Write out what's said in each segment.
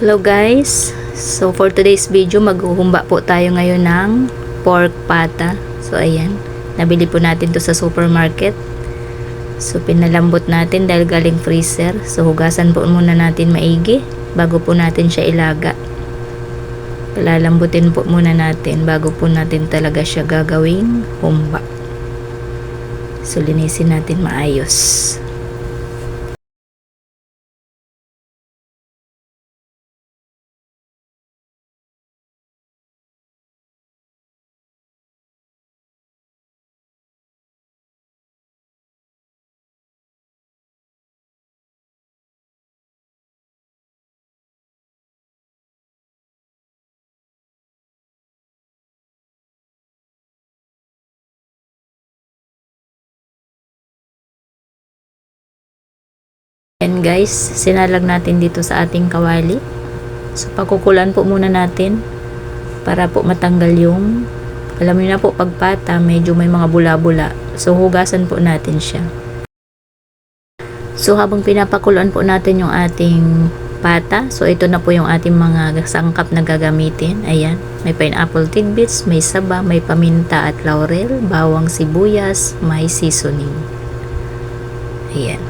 Hello guys, so for today's video maghuhumba po tayo ngayon ng pork pata. So ayan, nabili po natin to sa supermarket. So pinalambot natin dahil galing freezer. So hugasan po muna natin maigi bago po natin siya ilaga. Palalambutin po muna natin bago po natin talaga siya gagawing humba. So linisin natin maayos. And guys, sinalag natin dito sa ating kawali. So pakukulan po muna natin para po matanggal yung, alam niyo na po pag pata medyo may mga bula-bula. So hugasan po natin siya. So habang pinapakuluan po natin yung ating pata, so ito na po yung ating mga sangkap na gagamitin. Ayan, may pineapple tidbits, may saba, may paminta at laurel, bawang sibuyas, may seasoning. Ayan.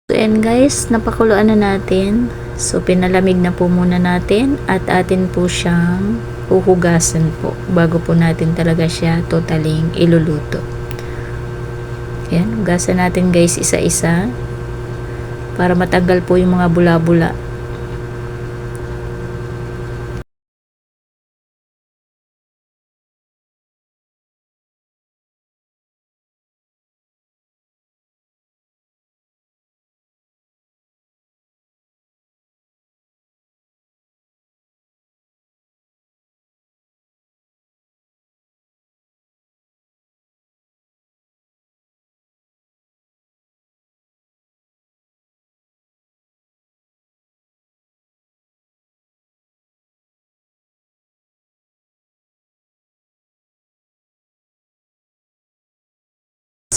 So ayan guys, napakuluan na natin. So pinalamig na po muna natin at atin po siyang huhugasan po bago po natin talaga siya totaling iluluto. Ayan, hugasan natin guys isa-isa para matanggal po yung mga bula-bula.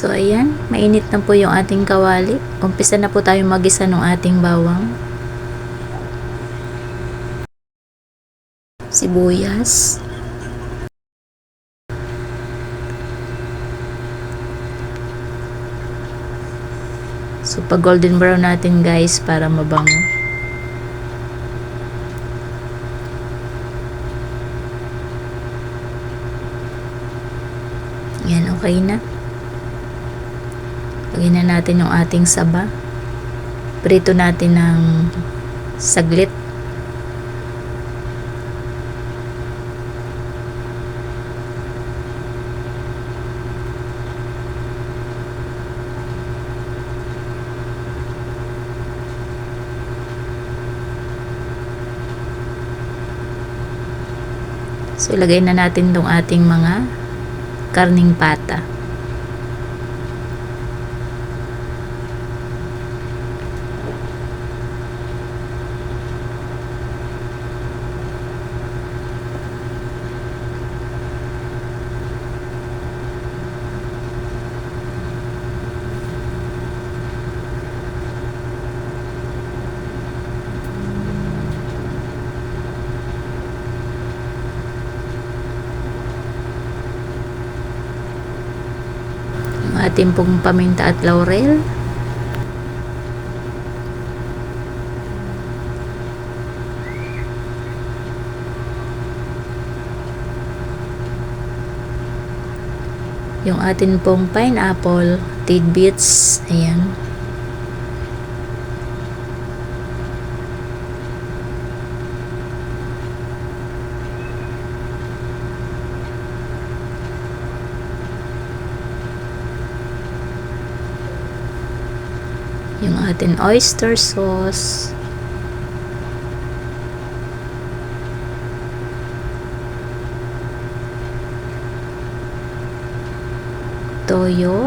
So ayan, mainit na po yung ating kawali. Umpisa na po tayong magisa ng ating bawang, sibuyas, so pag golden brown natin guys para mabango. Yan, okay na. Lagyan na natin yung ating saba. Prito natin ng saglit. So ilagay na natin tong ating mga karning pata. Ating pong paminta at laurel. Yung atin pong pineapple tidbits. Ayan. Yung ating oyster sauce, toyo,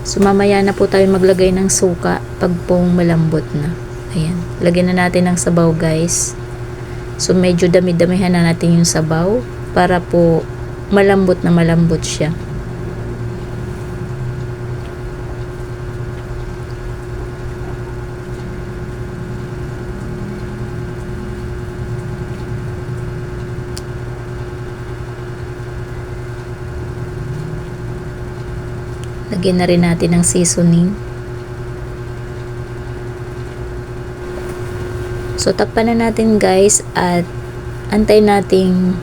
so mamaya na po tayo maglagay ng suka pag pong malambot na. Ayan, lagyan na natin ng sabaw guys. So medyo dami-damihan na natin yung sabaw para po malambot na malambot siya. Lagyan na rin natin ng seasoning. So takpan na natin guys at antay nating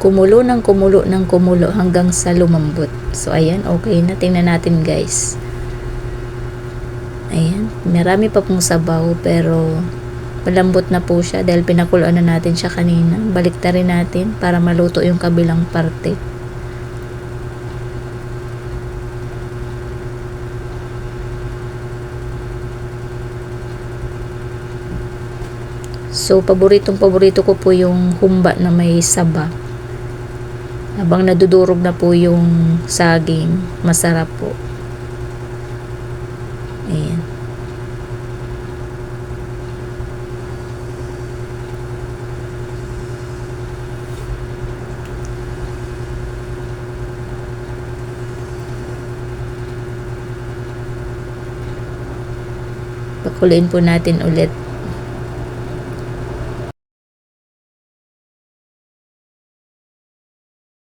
kumulo ng kumulo hanggang sa lumambot. So ayan, okay na. Tingnan natin guys. Ayan, marami pa pong sabaw pero malambot na po siya dahil pinakuluan na natin siya kanina. Baliktarin natin para maluto yung kabilang parte. So, paborito ko po yung humba na may saba. Habang nadudurog na po yung saging, masarap po. Ayan. Pakuluin po natin ulit.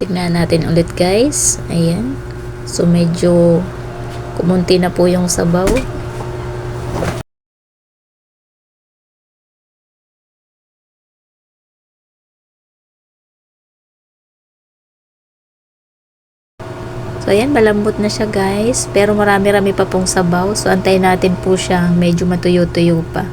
Tignan natin ulit guys. Ayan. So medyo kumunti na po yung sabaw. So ayan, malambot na siya guys. Pero marami-rami pa pong sabaw. So antayin natin po siyang medyo matuyo-tuyo pa.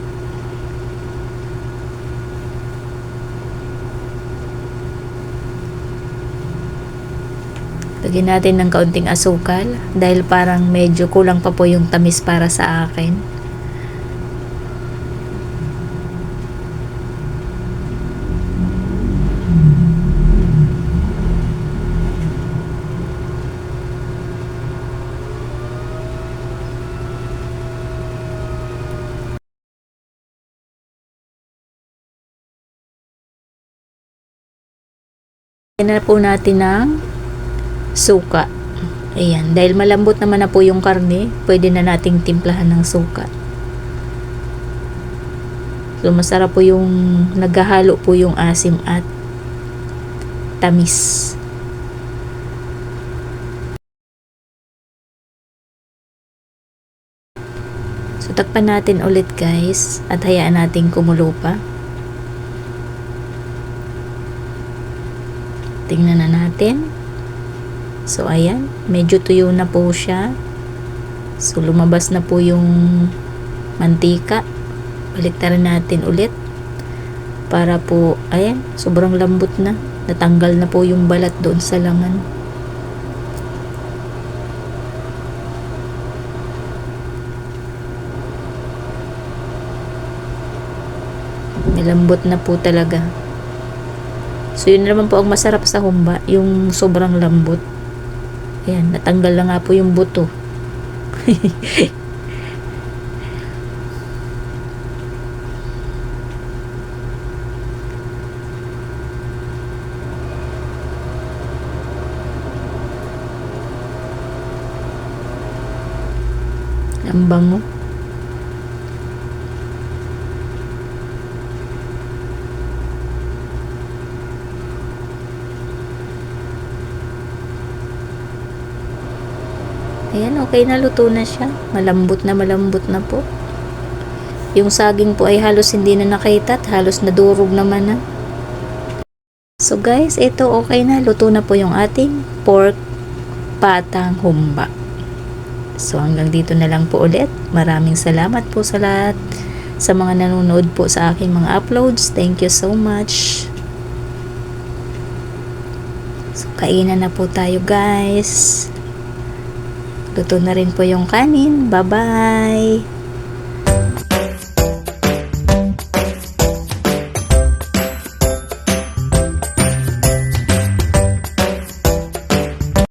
Lagyan natin ng kaunting asukal dahil parang medyo kulang pa po yung tamis para sa akin. Lagyan na po natin ng suka. Ayan, dahil malambot naman na po yung karne, pwede na nating timplahan ng suka. So masarap po yung naghahalo po yung asim at tamis. So takpan natin ulit guys at hayaan natin kumulo pa. Tingnan na natin. So ayan, medyo tuyo na po siya. So lumabas na po yung mantika. Baliktarin natin ulit para po, ayan, sobrang lambot na. Natanggal na po yung balat doon sa laman. Malambot na po talaga. So yun naman po ang masarap sa humba, yung sobrang lambot. Ayan, natanggal na nga po yung buto. Ang bango. Ayan, okay na, luto na siya. Malambot na po. Yung saging po ay halos hindi na nakita at halos nadurog naman na. So guys, ito okay na. Luto na po yung ating pork patang humba. So hanggang dito na lang po ulit. Maraming salamat po sa lahat. Sa mga nanonood po sa aking mga uploads. Thank you so much. So kainan na po tayo guys. Luto na rin po yung kanin. Bye-bye!